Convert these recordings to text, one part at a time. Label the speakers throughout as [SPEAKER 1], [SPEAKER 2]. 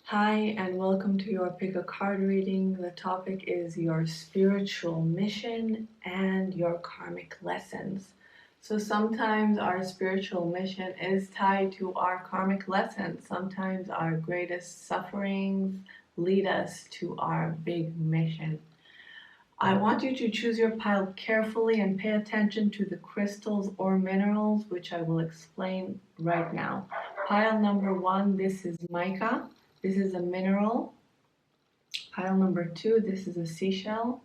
[SPEAKER 1] Hi, and welcome to your pick a card reading. The topic is your spiritual mission and your karmic lessons. So sometimes our spiritual mission is tied to our karmic lessons. Sometimes our greatest sufferings lead us to our big mission. I want you to choose your pile carefully and pay attention to the crystals or minerals, which I will explain right now. Pile number 1, this is mica. This is a mineral. Pile number 2, this is a seashell.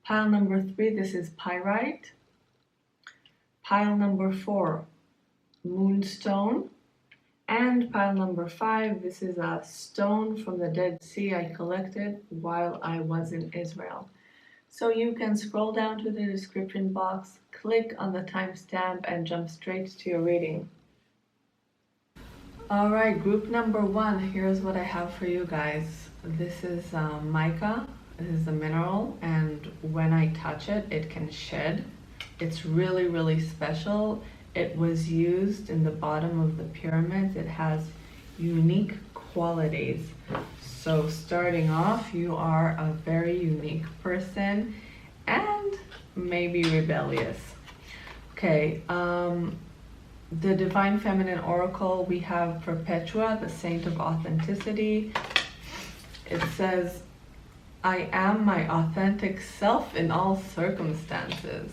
[SPEAKER 1] Pile number 3, this is pyrite. Pile number 4, moonstone. And pile number 5, this is a stone from the Dead Sea I collected while I was in Israel. So you can scroll down to the description box, click on the timestamp, and jump straight to your reading. Alright, group number 1, here's what I have for you guys. This is mica. This is a mineral, and when I touch it, it can shed. It's really, really special. It was used in the bottom of the pyramids. It has unique qualities. So starting off, you are a very unique person and maybe rebellious. Okay, the Divine Feminine Oracle, we have Perpetua, the Saint of Authenticity. It says, I am my authentic self in all circumstances.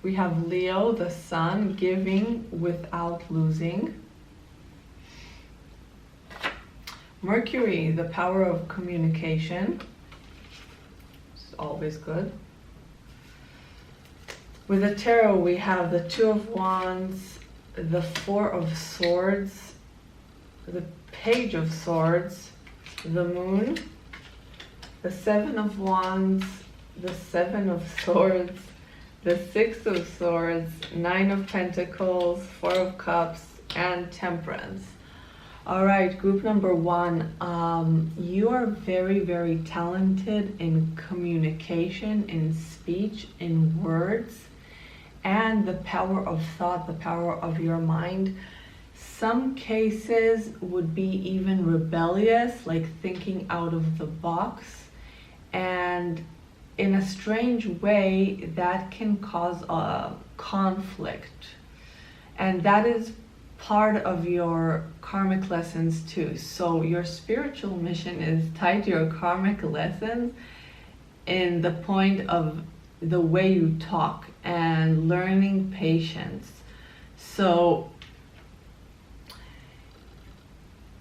[SPEAKER 1] We have Leo, the Sun, giving without losing. Mercury, the power of communication. It's always good. With the tarot, we have the Two of Wands, the Four of Swords, the Page of Swords, the Moon, the Seven of Wands, the Seven of Swords, the Six of Swords, Nine of Pentacles, Four of Cups, and Temperance. All right, group number 1, you are very, very talented in communication, in speech, in words, and the power of thought, the power of your mind. Some cases would be even rebellious, like thinking out of the box, and in a strange way that can cause a conflict, and that is part of your karmic lessons too. So your spiritual mission is tied to your karmic lessons in the point of the way you talk and learning patience. So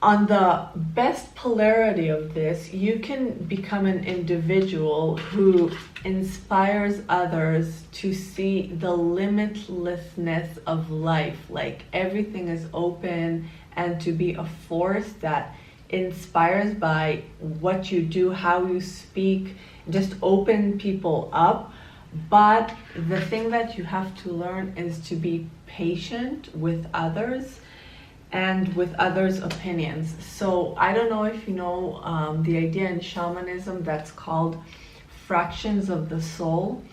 [SPEAKER 1] on the best polarity of this, you can become an individual who inspires others to see the limitlessness of life, like everything is open, and to be a force that inspires by what you do, how you speak, just open people up. But the thing that you have to learn is to be patient with others and with others' opinions. So I don't know if you know the idea in shamanism that's called fractions of the soul.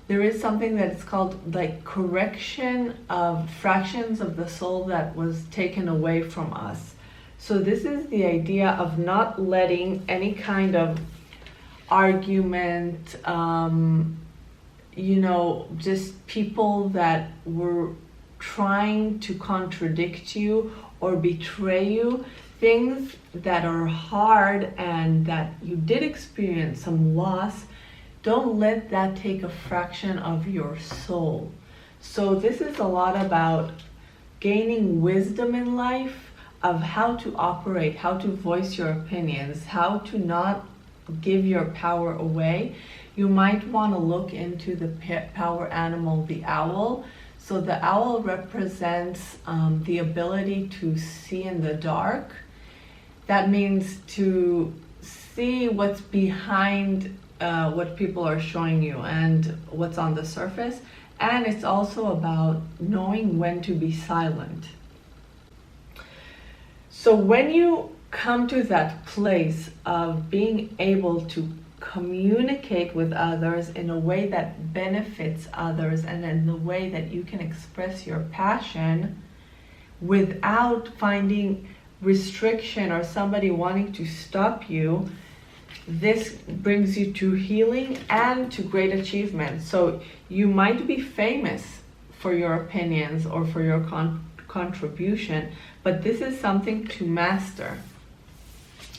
[SPEAKER 1] There is something that is called like correction of fractions of the soul that was taken away from us. So this is the idea of not letting any kind of argument, just people that were trying to contradict you or betray you, things that are hard and that you did experience some loss. Don't let that take a fraction of your soul. So this is a lot about gaining wisdom in life of how to operate, how to voice your opinions, how to not give your power away. You might want to look into the power animal, the owl. So the owl represents the ability to see in the dark. That means to see what's behind what people are showing you and what's on the surface. And it's also about knowing when to be silent. So when you come to that place of being able to communicate with others in a way that benefits others and in the way that you can express your passion without finding restriction or somebody wanting to stop you, this brings you to healing and to great achievement. So you might be famous for your opinions or for your contribution, but this is something to master.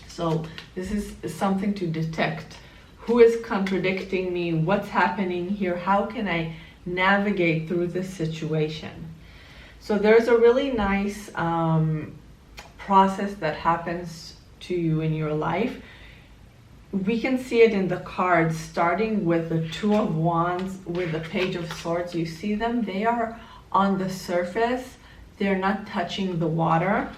[SPEAKER 1] So this is something to detect. Who is contradicting me? What's happening here? How can I navigate through this situation? So there's a really nice process that happens to you in your life. We can see it in the cards, starting with the Two of Wands with the Page of Swords. You see them? They are on the surface. They're not touching the water.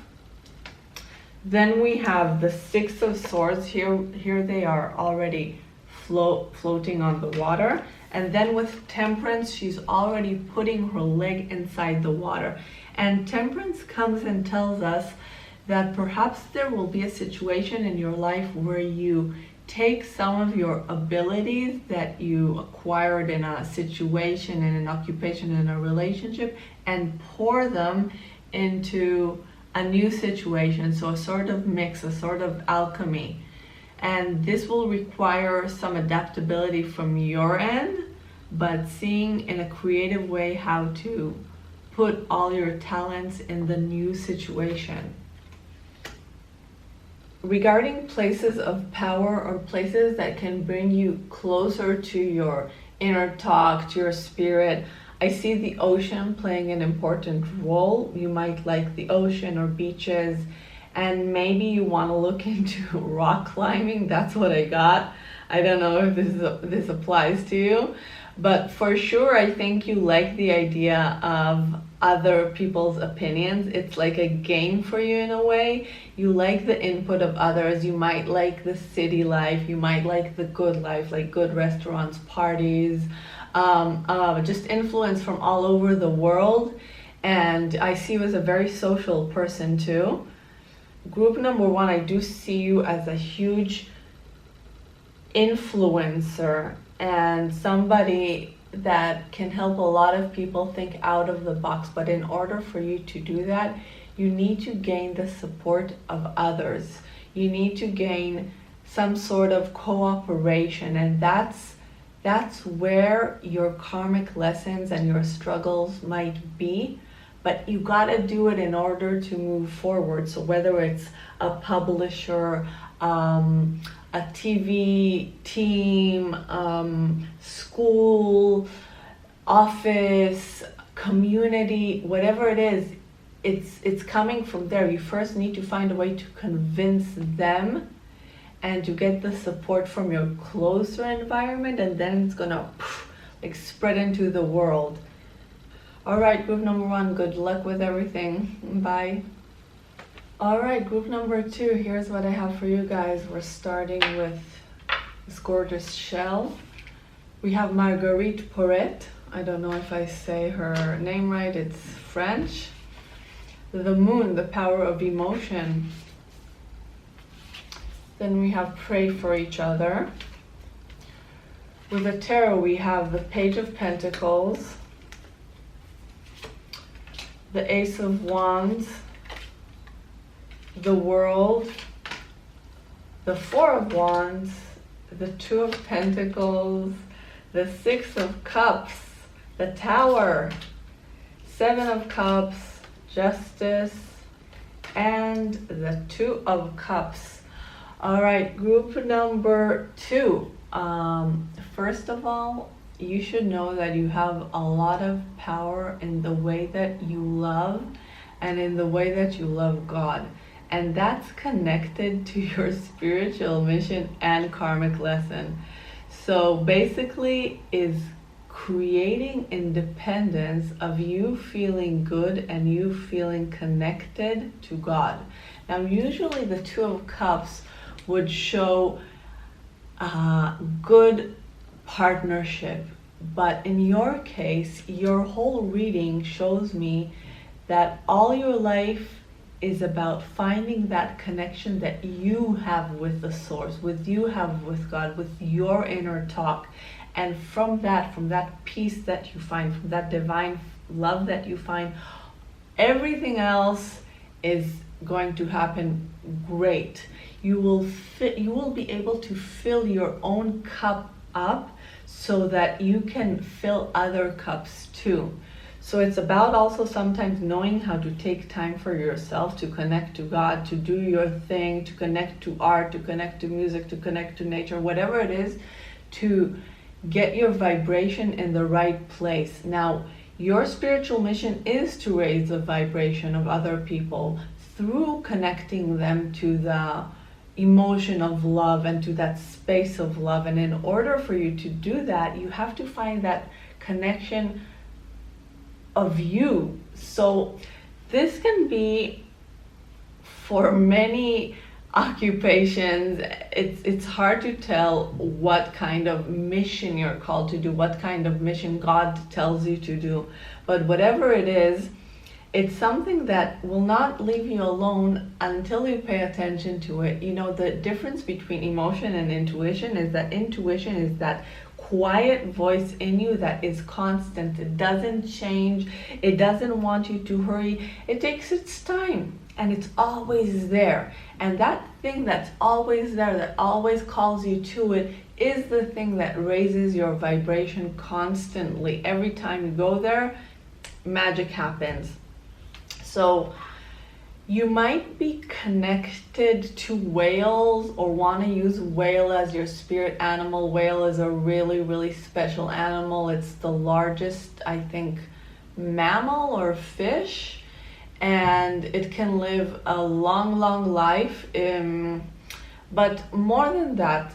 [SPEAKER 1] Then we have the Six of Swords. Here they are already floating on the water. And then with Temperance, she's already putting her leg inside the water. And Temperance comes and tells us that perhaps there will be a situation in your life where you take some of your abilities that you acquired in a situation, in an occupation, in a relationship, and pour them into a new situation. So a sort of mix, a sort of alchemy. And this will require some adaptability from your end, but seeing in a creative way how to put all your talents in the new situation. Regarding places of power or places that can bring you closer to your inner talk, to your spirit, I see the ocean playing an important role. You might like the ocean or beaches, and maybe you want to look into rock climbing. That's what I got. I don't know if this applies to you, but for sure I think you like the idea of other people's opinions. It's like a game for you in a way. You like the input of others. You might like the city life. You might like the good life, like good restaurants, parties, just influence from all over the world. And I see you as a very social person too. Group number 1, I do see you as a huge influencer and somebody that can help a lot of people think out of the box. But in order for you to do that, you need to gain the support of others. You need to gain some sort of cooperation, and that's where your karmic lessons and your struggles might be. But you gotta do it in order to move forward. So whether it's a publisher, a TV team, school, office, community, whatever it is, it's coming from there. You first need to find a way to convince them and to get the support from your closer environment, and then it's gonna like spread into the world. All right, group number 1, good luck with everything. Bye. All right, group number 2, here's what I have for you guys. We're starting with this gorgeous shell. We have Marguerite Porret. I don't know if I say her name right, it's French. The Moon, the power of emotion. Then we have Pray for Each Other. With the Tarot, we have the Page of Pentacles, the Ace of Wands, the World, the Four of Wands, the Two of Pentacles, the Six of Cups, the Tower, Seven of Cups, Justice, and the Two of Cups. All right, group number 2. First of all, you should know that you have a lot of power in the way that you love and in the way that you love God. And that's connected to your spiritual mission and karmic lesson. So basically is creating independence of you feeling good and you feeling connected to God. Now usually the Two of Cups would show good partnership, but in your case, your whole reading shows me that all your life is about finding that connection that you have with the source, you have with God, with your inner talk. And from that peace that you find, from that divine love that you find, everything else is going to happen great. You will be able to fill your own cup up so that you can fill other cups too. So it's about also sometimes knowing how to take time for yourself, to connect to God, to do your thing, to connect to art, to connect to music, to connect to nature, whatever it is, to get your vibration in the right place. Now, your spiritual mission is to raise the vibration of other people through connecting them to the emotion of love and to that space of love. And in order for you to do that, you have to find that connection of you. So this can be for many occupations. It's hard to tell what kind of mission you're called to do, what kind of mission God tells you to do. But whatever it is, it's something that will not leave you alone until you pay attention to it. You know, the difference between emotion and intuition is that intuition is that quiet voice in you that is constant. It doesn't change. It doesn't want you to hurry. It takes its time and it's always there. And that thing that's always there, that always calls you to it, is the thing that raises your vibration constantly. Every time you go there, magic happens. So you might be connected to whales or want to use whale as your spirit animal. Whale is a really, really special animal. It's the largest, I think, mammal or fish, and it can live a long, long life. But more than that,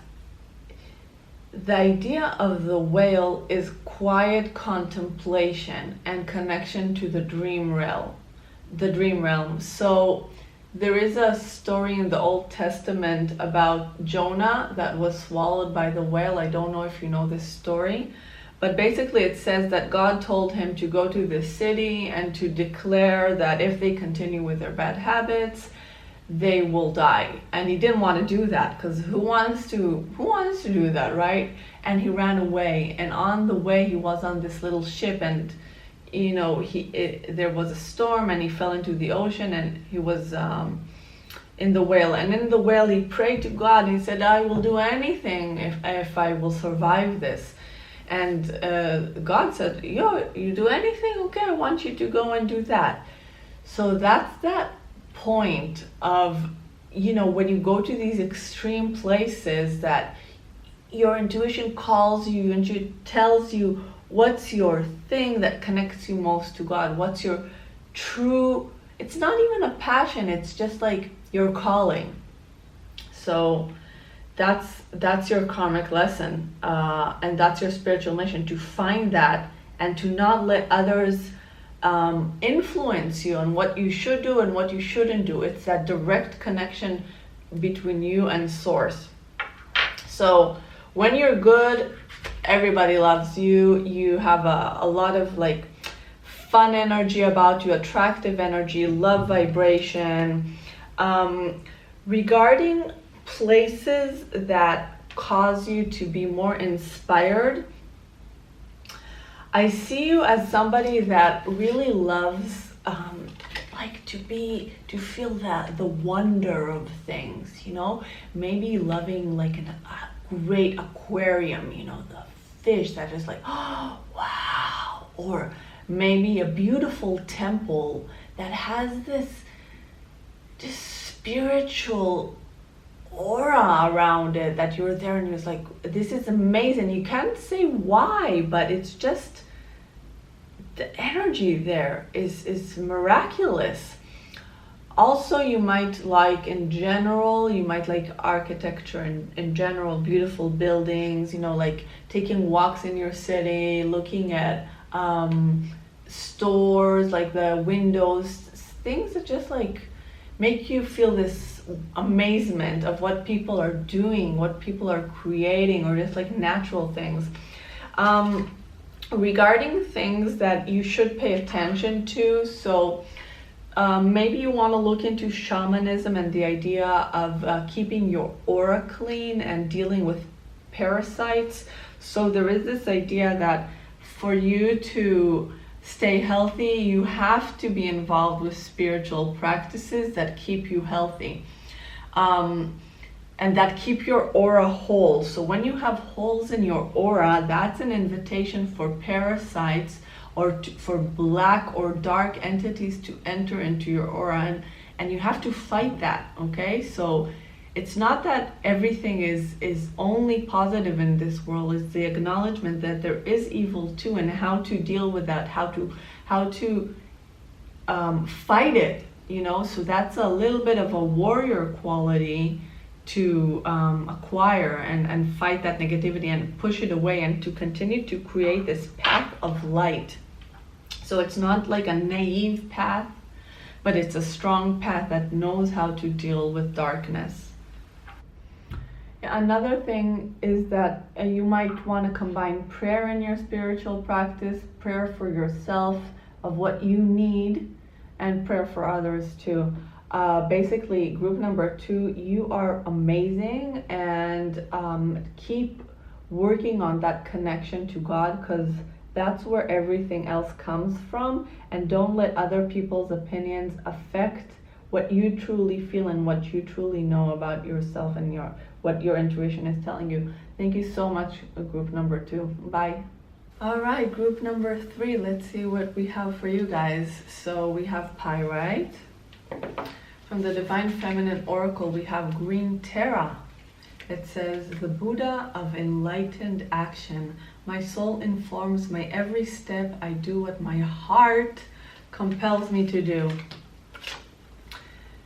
[SPEAKER 1] the idea of the whale is quiet contemplation and connection to the dream realm. So there is a story in the Old Testament about Jonah that was swallowed by the whale. I don't know if you know this story, but basically it says that God told him to go to the city and to declare that if they continue with their bad habits, they will die. And he didn't want to do that, because who wants to do that, right? And he ran away, and on the way he was on this little ship, and you know, there was a storm and he fell into the ocean, and he was in the whale. And in the whale he prayed to God and he said, I will do anything if I will survive this. And God said, you do anything? Okay, I want you to go and do that. So that's that point of, you know, when you go to these extreme places, that your intuition calls you and she tells you what's your thing that connects you most to God. What's your true, it's not even a passion, it's just like your calling. So that's your karmic lesson, and that's your spiritual mission, to find that and to not let others influence you on what you should do and what you shouldn't do. It's that direct connection between you and source. So when you're good, everybody loves you. You have a lot of like fun energy about you, attractive energy, love vibration. Regarding places that cause you to be more inspired, I see you as somebody that really loves like to feel the wonder of things, you know, maybe loving like a great aquarium, you know, the fish that is like, oh wow, or maybe a beautiful temple that has this spiritual aura around it, that you're there and it's like, this is amazing. You can't say why, but it's just the energy there is miraculous. Also, you might like, in general, you might like architecture in general, beautiful buildings, you know, like taking walks in your city, looking at stores, like the windows, things that just like make you feel this amazement of what people are doing, what people are creating, or just like natural things. Regarding things that you should pay attention to, so maybe you want to look into shamanism and the idea of keeping your aura clean and dealing with parasites. So there is this idea that for you to stay healthy, you have to be involved with spiritual practices that keep you healthy. And that keep your aura whole. So when you have holes in your aura, that's an invitation for parasites or for black or dark entities to enter into your aura, and you have to fight that, okay? So it's not that everything is only positive in this world. It's the acknowledgement that there is evil too, and how to deal with that, how to fight it, you know? So that's a little bit of a warrior quality to acquire and fight that negativity and push it away, and to continue to create this path of light. So it's not like a naive path, but it's a strong path that knows how to deal with darkness. Another thing is that you might want to combine prayer in your spiritual practice, prayer for yourself of what you need, and prayer for others too. Basically, group number 2, you are amazing, and keep working on that connection to God, because that's where everything else comes from. And don't let other people's opinions affect what you truly feel and what you truly know about yourself and what your intuition is telling you. Thank you so much, group number 2. Bye. All right, group number 3, let's see what we have for you guys. So we have Pyrite. From the Divine Feminine Oracle, we have Green Terra. It says, the Buddha of enlightened action. My soul informs my every step. I do what my heart compels me to do.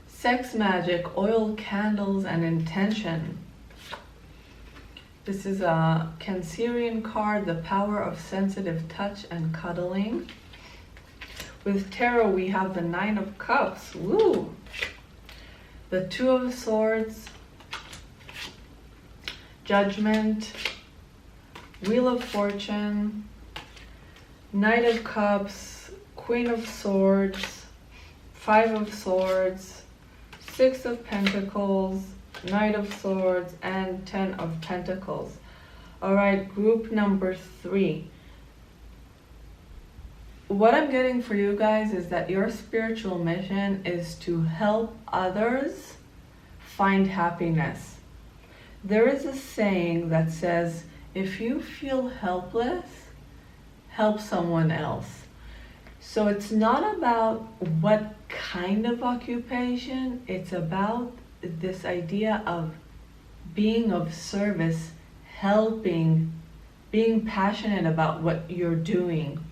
[SPEAKER 1] Sex magic, oil, candles, and intention. This is a Cancerian card, the power of sensitive touch and cuddling. With tarot, we have the 9 of Cups. Woo! The 2 of Swords, Judgment, Wheel of Fortune, Knight of Cups, Queen of Swords, 5 of Swords, 6 of Pentacles, Knight of Swords, and 10 of Pentacles. All right, group number 3. What I'm getting for you guys is that your spiritual mission is to help others find happiness. There is a saying that says, if you feel helpless, help someone else. So it's not about what kind of occupation, it's about this idea of being of service, helping, being passionate about what you're doing.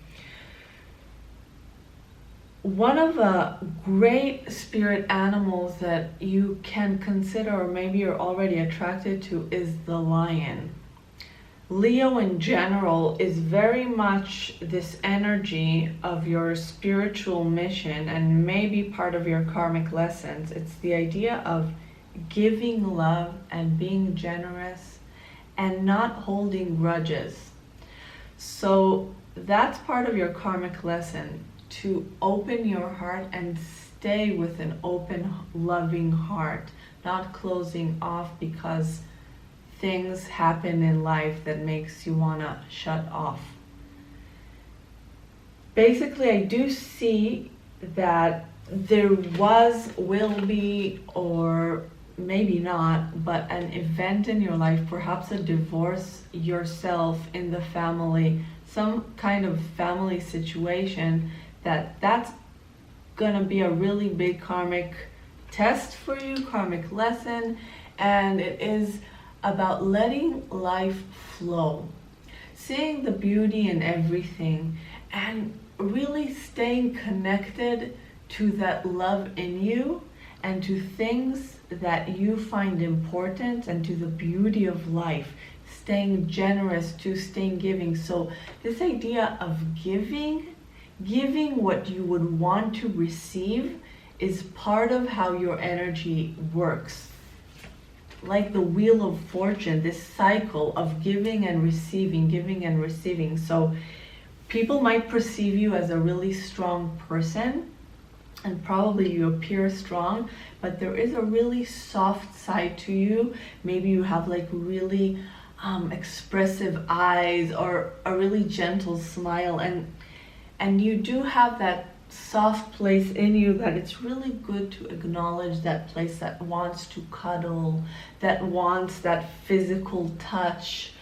[SPEAKER 1] One of the great spirit animals that you can consider, or maybe you're already attracted to, is the lion. Leo in general is very much this energy of your spiritual mission and maybe part of your karmic lessons. It's the idea of giving love and being generous and not holding grudges. So that's part of your karmic lesson, to open your heart and stay with an open, loving heart, not closing off because things happen in life that makes you want to shut off. Basically, I do see that there will be, or maybe not, but an event in your life, perhaps a divorce yourself in the family, some kind of family situation, that's gonna be a really big karmic test for you, karmic lesson, and it is about letting life flow, seeing the beauty in everything, and really staying connected to that love in you and to things that you find important and to the beauty of life, staying generous, to staying giving. So this idea of giving what you would want to receive is part of how your energy works. Like the Wheel of Fortune, this cycle of giving and receiving. So people might perceive you as a really strong person, and probably you appear strong, but there is a really soft side to you. Maybe you have like really expressive eyes or a really gentle smile, and and you do have that soft place in you that it's really good to acknowledge, that place that wants to cuddle, that wants that physical touch.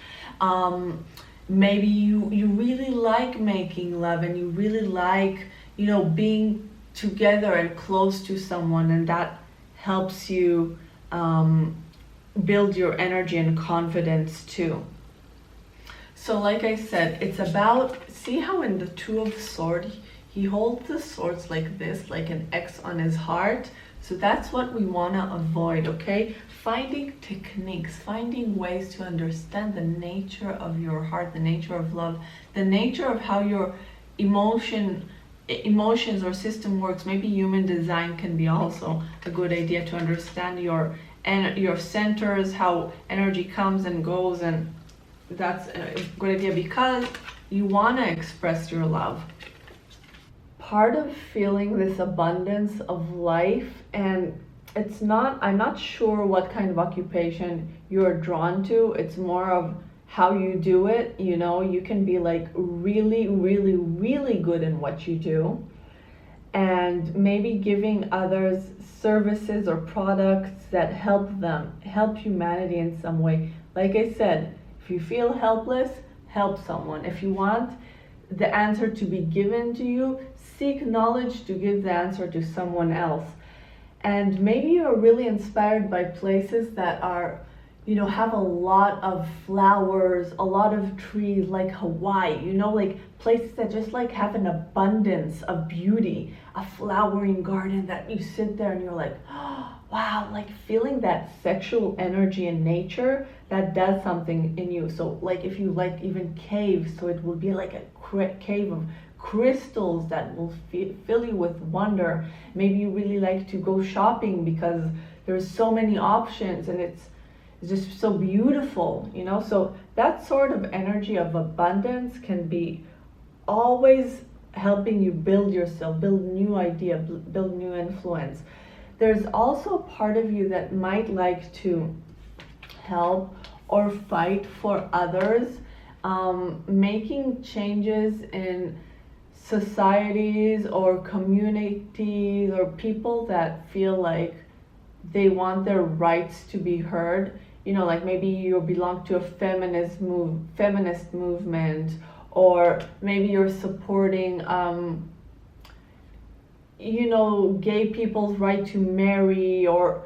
[SPEAKER 1] Maybe you really like making love, and you really like, you know, being together and close to someone, and that helps you build your energy and confidence too. So like I said, it's about, see how in the Two of Swords, he holds the swords like this, like an X on his heart. So that's what we want to avoid, okay? Finding techniques, finding ways to understand the nature of your heart, the nature of love, the nature of how your emotions or system works. Maybe human design can be also a good idea to understand your centers, how energy comes and goes, and that's a good idea because you want to express your love. Part of feeling this abundance of life, and it's not, I'm not sure what kind of occupation you're drawn to, it's more of how you do it. You know, you can be like really, really, really good in what you do, and maybe giving others services or products that help humanity in some way. Like I said, if you feel helpless, help someone. If you want the answer to be given to you, seek knowledge to give the answer to someone else. And maybe you're really inspired by places that are, you know, have a lot of flowers, a lot of trees, like Hawaii, you know, like places that just like have an abundance of beauty, a flowering garden that you sit there and you're like, oh, wow, like feeling that sexual energy in nature, that does something in you. So like if you like even caves, so it will be like a cave of crystals that will fill you with wonder. Maybe you really like to go shopping because there's so many options and it's just so beautiful, you know. So that sort of energy of abundance can be always helping you build yourself, build new idea, build new influence. There's also part of you that might like to help or fight for others, making changes in societies or communities or people that feel like they want their rights to be heard. You know, like maybe you belong to a feminist movement, or maybe you're supporting you know, gay people's right to marry, or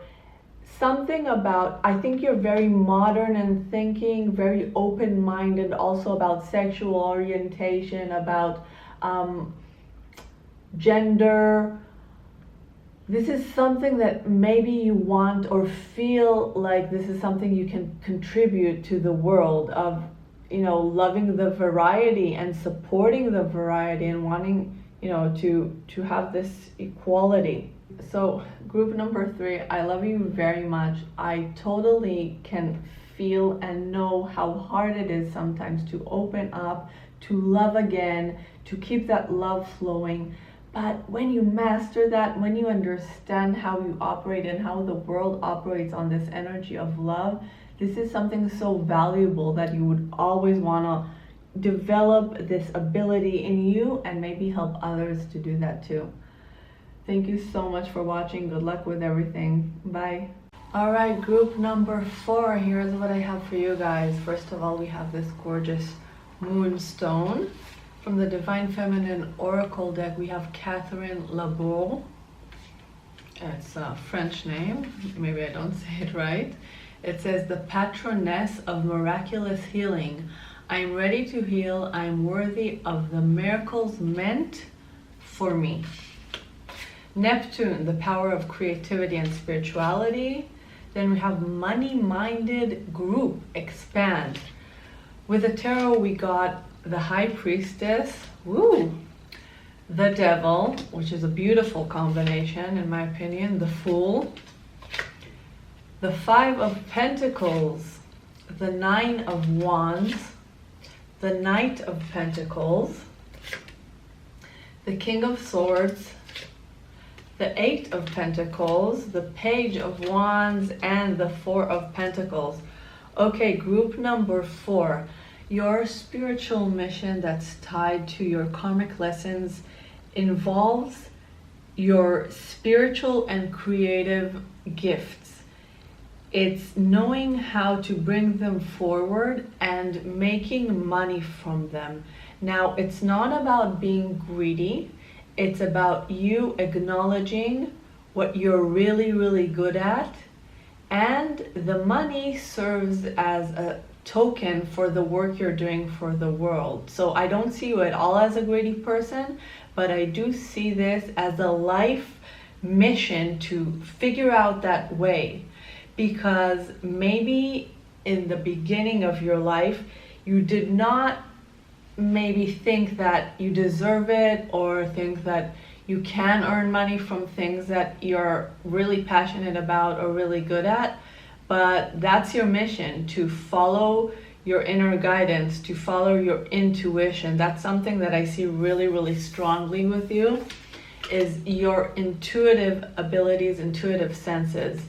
[SPEAKER 1] something about, I think you're very modern and thinking, very open-minded, also about sexual orientation, about gender. This is something that maybe you want or feel like this is something you can contribute to the world of, you know, loving the variety and supporting the variety and wanting, you know, to have this equality. So group number 3, I love you very much. I totally can feel and know how hard it is sometimes to open up, to love again, to keep that love flowing. But when you master that, when you understand how you operate and how the world operates on this energy of love, this is something so valuable that you would always want to develop this ability in you and maybe help others to do that too. Thank you so much for watching. Good luck with everything. Bye. All right, group number 4. Here's what I have for you guys. First of all, we have this gorgeous moonstone. From the Divine Feminine Oracle deck, we have Catherine Labour. It's a French name. Maybe I don't say it right. It says, the patroness of miraculous healing. I am ready to heal. I am worthy of the miracles meant for me. Neptune, the power of creativity and spirituality. Then we have money-minded group, expand. With the tarot, we got the High Priestess, woo, the Devil, which is a beautiful combination in my opinion, the Fool, the 5 of Pentacles, the 9 of Wands, the Knight of Pentacles, the King of Swords, the 8 of Pentacles, the Page of Wands, and the 4 of Pentacles. Okay, group number 4. Your spiritual mission that's tied to your karmic lessons involves your spiritual and creative gifts. It's knowing how to bring them forward and making money from them. Now, it's not about being greedy. It's about you acknowledging what you're really, really good at, and the money serves as a token for the work you're doing for the world. So I don't see you at all as a greedy person, but I do see this as a life mission to figure out that way, because maybe in the beginning of your life you did not maybe think that you deserve it, or think that you can earn money from things that you're really passionate about or really good at. But that's your mission, to follow your inner guidance, to follow your intuition. That's something that I see really, really strongly with you, is your intuitive abilities, intuitive senses.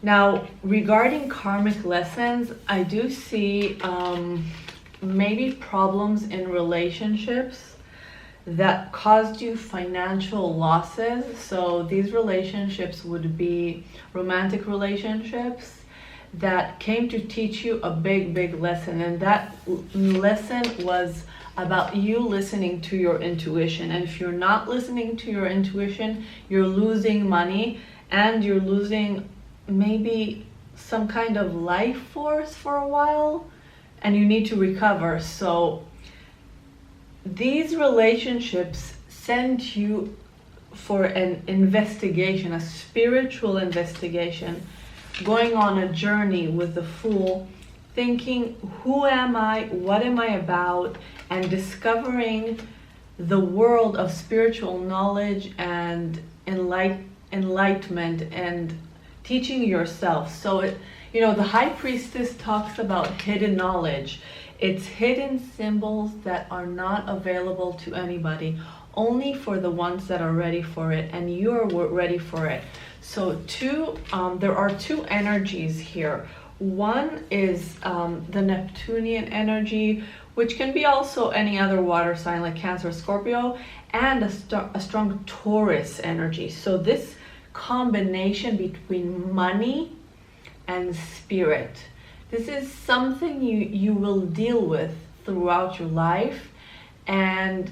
[SPEAKER 1] Now, regarding karmic lessons, I do see maybe problems in relationships that caused you financial losses. So these relationships would be romantic relationships that came to teach you a big, big lesson. And that lesson was about you listening to your intuition. And if you're not listening to your intuition, you're losing money, and you're losing maybe some kind of life force for a while, and you need to recover. So these relationships send you for an investigation, a spiritual investigation, going on a journey with the Fool, thinking, who am I, what am I about, and discovering the world of spiritual knowledge and enlightenment and teaching yourself. So the High Priestess talks about hidden knowledge. It's hidden symbols that are not available to anybody, only for the ones that are ready for it, and you're ready for it. So there are two energies here. One is the Neptunian energy, which can be also any other water sign like Cancer, Scorpio, and a strong Taurus energy. So this combination between money and spirit, this is something you will deal with throughout your life, and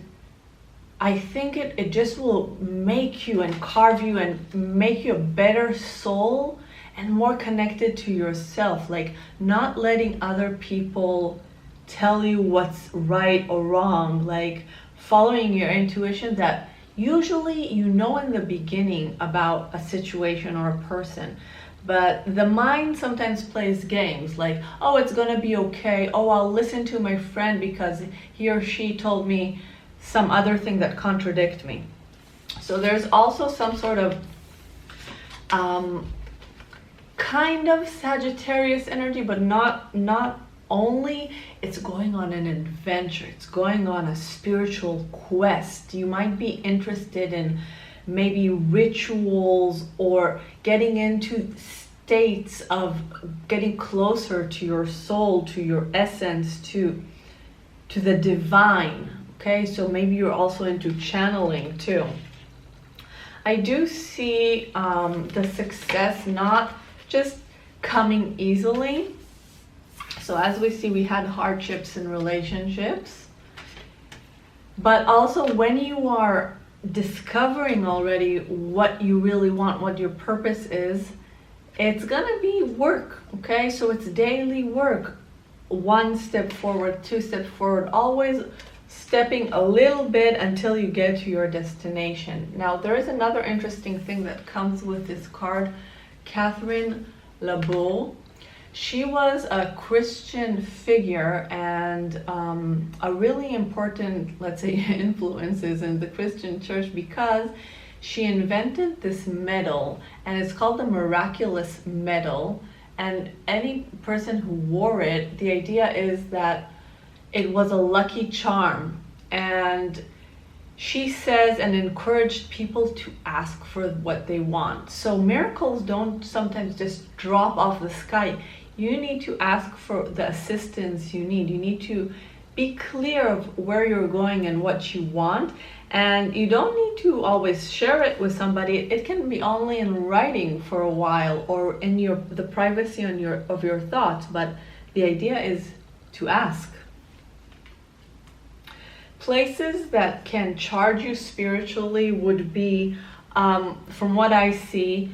[SPEAKER 1] I think it just will make you and carve you and make you a better soul and more connected to yourself, like not letting other people tell you what's right or wrong, like following your intuition that usually you know in the beginning about a situation or a person. But the mind sometimes plays games like, oh, it's gonna be okay. Oh, I'll listen to my friend because he or she told me some other thing that contradicts me. So there's also some sort of kind of Sagittarius energy, but not only. It's going on an adventure. It's going on a spiritual quest. You might be interested in maybe rituals or getting into states of getting closer to your soul, to your essence, to the divine. Okay, so maybe you're also into channeling too. I do see the success not just coming easily. So as we see, we had hardships in relationships, but also when you are discovering already what you really want, what your purpose is, it's gonna be work. Okay, so it's daily work. One step forward, two steps forward, always stepping a little bit until you get to your destination. Now, there is another interesting thing that comes with this card, Catherine Laboe. She was a Christian figure and a really important, let's say, influences in the Christian church, because she invented this medal, and it's called the Miraculous Medal. And any person who wore it, the idea is that it was a lucky charm. And she says and encouraged people to ask for what they want. So miracles don't sometimes just drop off the sky. you need to ask for the assistance you need. You need to be clear of where you're going and what you want. And you don't need to always share it with somebody. It can be only in writing for a while, or in the privacy of your thoughts. But the idea is to ask. Places that can charge you spiritually would be, from what I see,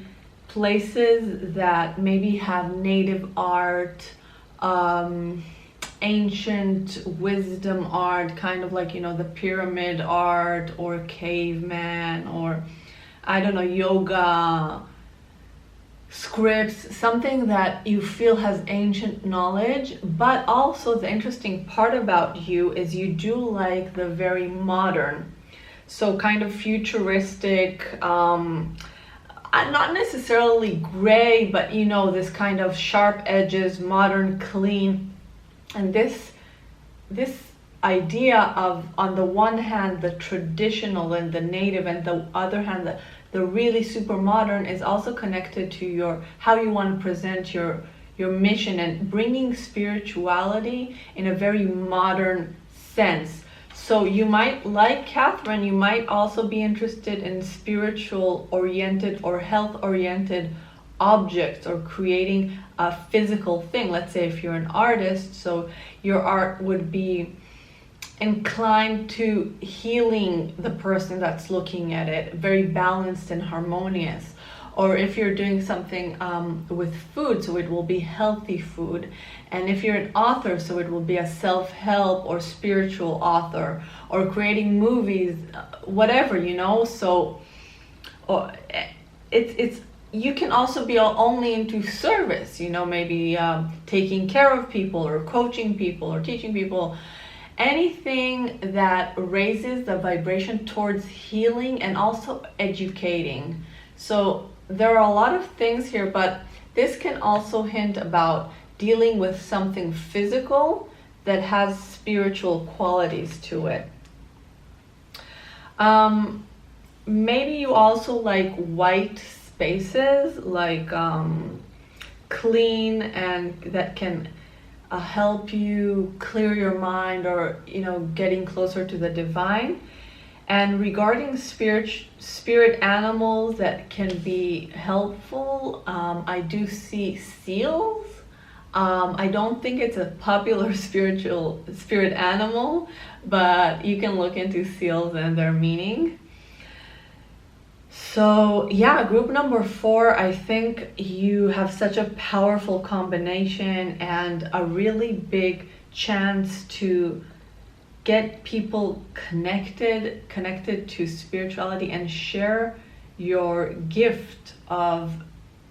[SPEAKER 1] places that maybe have native art, ancient wisdom art, kind of like, the pyramid art, or caveman, or I don't know, yoga scripts, something that you feel has ancient knowledge. But also the interesting part about you is you do like the very modern, so kind of futuristic, not necessarily gray, but this kind of sharp edges, modern, clean. And this idea of, on the one hand, the traditional and the native, and the other hand, the really super modern, is also connected to how you want to present your mission, and bringing spirituality in a very modern sense. So you might, like Catherine, you might also be interested in spiritual oriented or health oriented objects, or creating a physical thing. Let's say if you're an artist, so your art would be inclined to healing the person that's looking at it, very balanced and harmonious. Or if you're doing something with food, so it will be healthy food. And if you're an author, so it will be a self-help or spiritual author, or creating movies, whatever, so it's you can also be only into service, maybe taking care of people, or coaching people, or teaching people. Anything that raises the vibration towards healing and also educating. So there are a lot of things here, but this can also hint about dealing with something physical that has spiritual qualities to it. Maybe you also like white spaces, like clean, and that can help you clear your mind, or getting closer to the divine. And regarding spirit animals that can be helpful, I do see seals. I don't think it's a popular spirit animal, but you can look into seals and their meaning. So yeah, group number 4, I think you have such a powerful combination and a really big chance to get people connected to spirituality, and share your gift of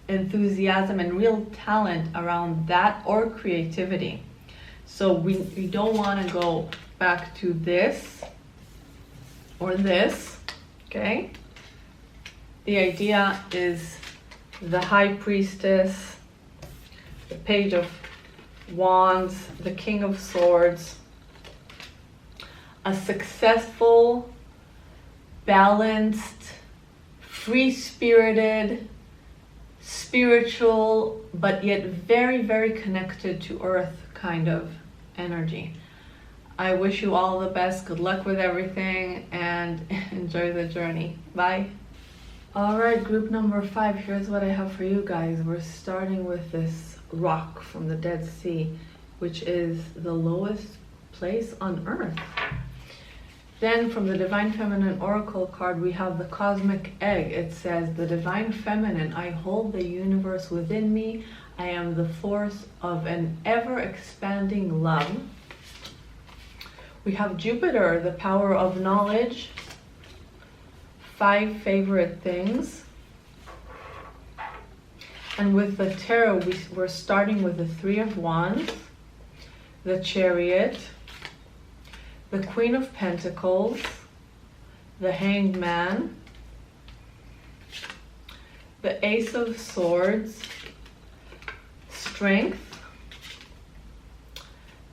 [SPEAKER 1] enthusiasm and real talent around that, or creativity. So we don't want to go back to this or this, okay? The idea is the High Priestess, the Page of Wands, the King of Swords, a successful, balanced, free-spirited, spiritual, but yet very, very connected to earth kind of energy. I wish you all the best. Good luck with everything, and enjoy the journey. Bye. All right, group number 5, here's what I have for you guys. We're starting with this rock from the Dead Sea, which is the lowest place on earth. Then from the Divine Feminine Oracle card, we have the Cosmic Egg. It says, the Divine Feminine, I hold the universe within me. I am the force of an ever-expanding love. We have Jupiter, the power of knowledge. 5 favorite things. And with the tarot, we're starting with the 3 of Wands, the Chariot, the Queen of Pentacles, the Hanged Man, the Ace of Swords, Strength,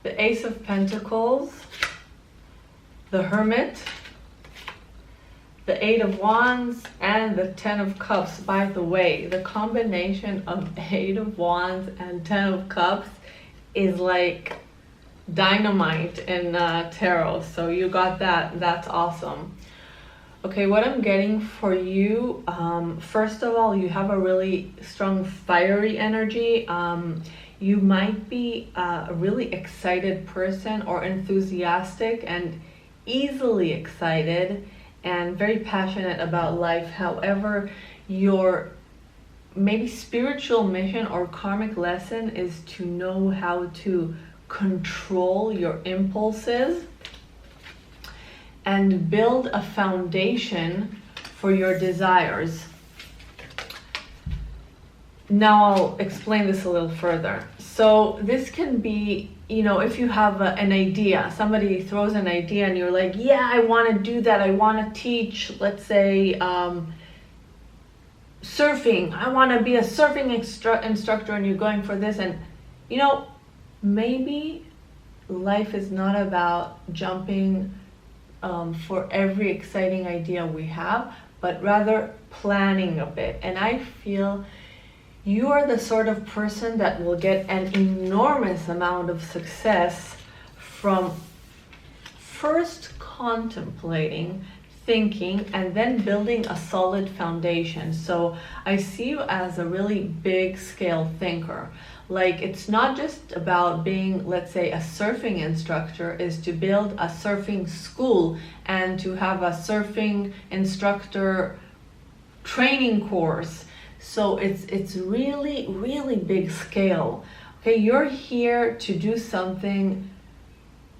[SPEAKER 1] the Ace of Pentacles, the Hermit, the 8 of Wands and the 10 of Cups. By the way, the combination of 8 of Wands and 10 of Cups is like dynamite in tarot. So you got that. That's awesome. Okay, what I'm getting for you, first of all, you have a really strong fiery energy. You might be a really excited person or enthusiastic and easily excited and very passionate about life. However, your maybe spiritual mission or karmic lesson is to know how to control your impulses and build a foundation for your desires. Now I'll explain this a little further. So this can be, you know, if you have an idea, somebody throws an idea and you're like, yeah, I want to do that. I want to teach, let's say, surfing. I want to be a surfing instructor, and you're going for this. And, you know, maybe life is not about jumping for every exciting idea we have, but rather planning a bit. And I feel you are the sort of person that will get an enormous amount of success from first contemplating, thinking, and then building a solid foundation. So I see you as a really big scale thinker. Like, it's not just about being, let's say, a surfing instructor, is to build a surfing school and to have a surfing instructor training course. So it's really, really big scale. Okay, you're here to do something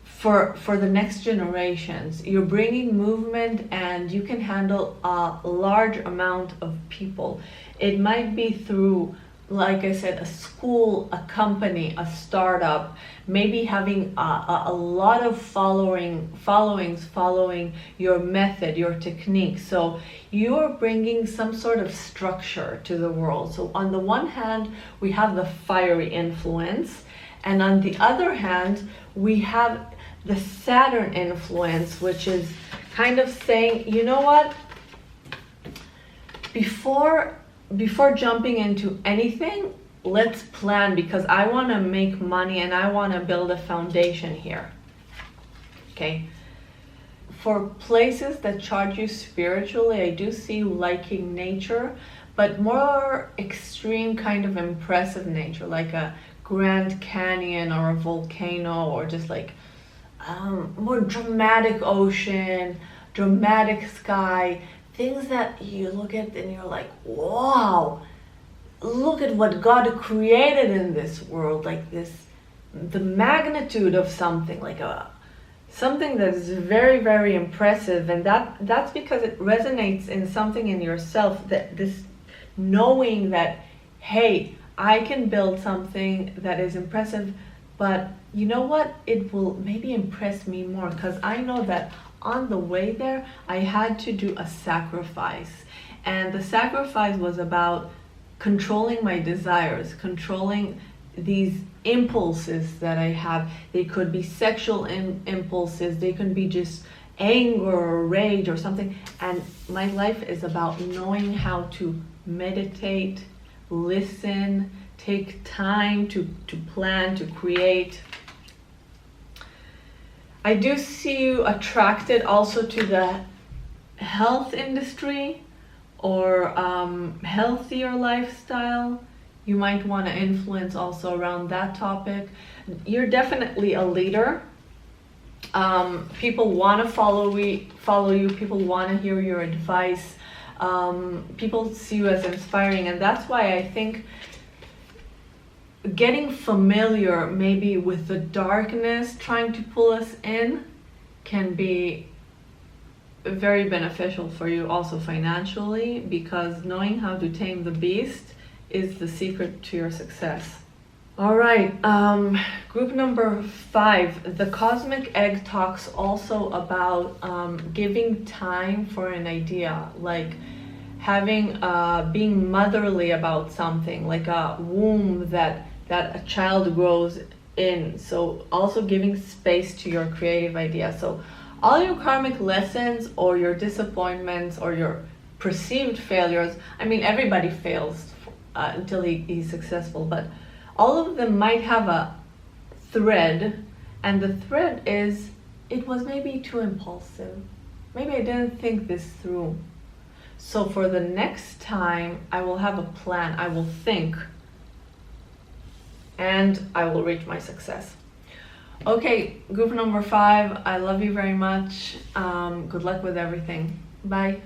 [SPEAKER 1] for the next generations. You're bringing movement, and you can handle a large amount of people. It might be through, like I said, a school, a company, a startup, maybe having a lot of followings following your method, your technique. So you're bringing some sort of structure to the world. So on the one hand, we have the fiery influence, and on the other hand, we have the Saturn influence, which is kind of saying, you know what, before jumping into anything, let's plan, because I want to make money and I want to build a foundation here. Okay. For places that charge you spiritually, I do see you liking nature, but more extreme kind of impressive nature, like a Grand Canyon or a volcano, or just like more dramatic ocean, dramatic sky, things that you look at and you're like, wow, look at what God created in this world, like this, the magnitude of something, like something that is very, very impressive. And that's because it resonates in something in yourself, that this knowing that, hey, I can build something that is impressive, but you know what, it will maybe impress me more, because I know that on the way there I had to do a sacrifice, and the sacrifice was about controlling my desires, controlling these impulses that I have. They could be sexual impulses, they could be just anger or rage or something. And my life is about knowing how to meditate, listen, take time to plan, to create. I do see you attracted also to the health industry or healthier lifestyle. You might want to influence also around that topic. You're definitely a leader. People want to follow you. People want to hear your advice. People see you as inspiring, and that's why I think getting familiar maybe with the darkness trying to pull us in can be very beneficial for you also financially, because knowing how to tame the beast is the secret to your success. All right, group number 5, the cosmic egg talks also about giving time for an idea, like having being motherly about something, like a womb that a child grows in. So also giving space to your creative idea. So All your karmic lessons or your disappointments or your perceived failures, I mean, everybody fails until he's successful, but all of them might have a thread, and the thread is, it was maybe too impulsive. Maybe I didn't think this through. So for the next time, I will have a plan, I will think, and I will reach my success. Okay, group number 5, I love you very much. Good luck with everything. Bye.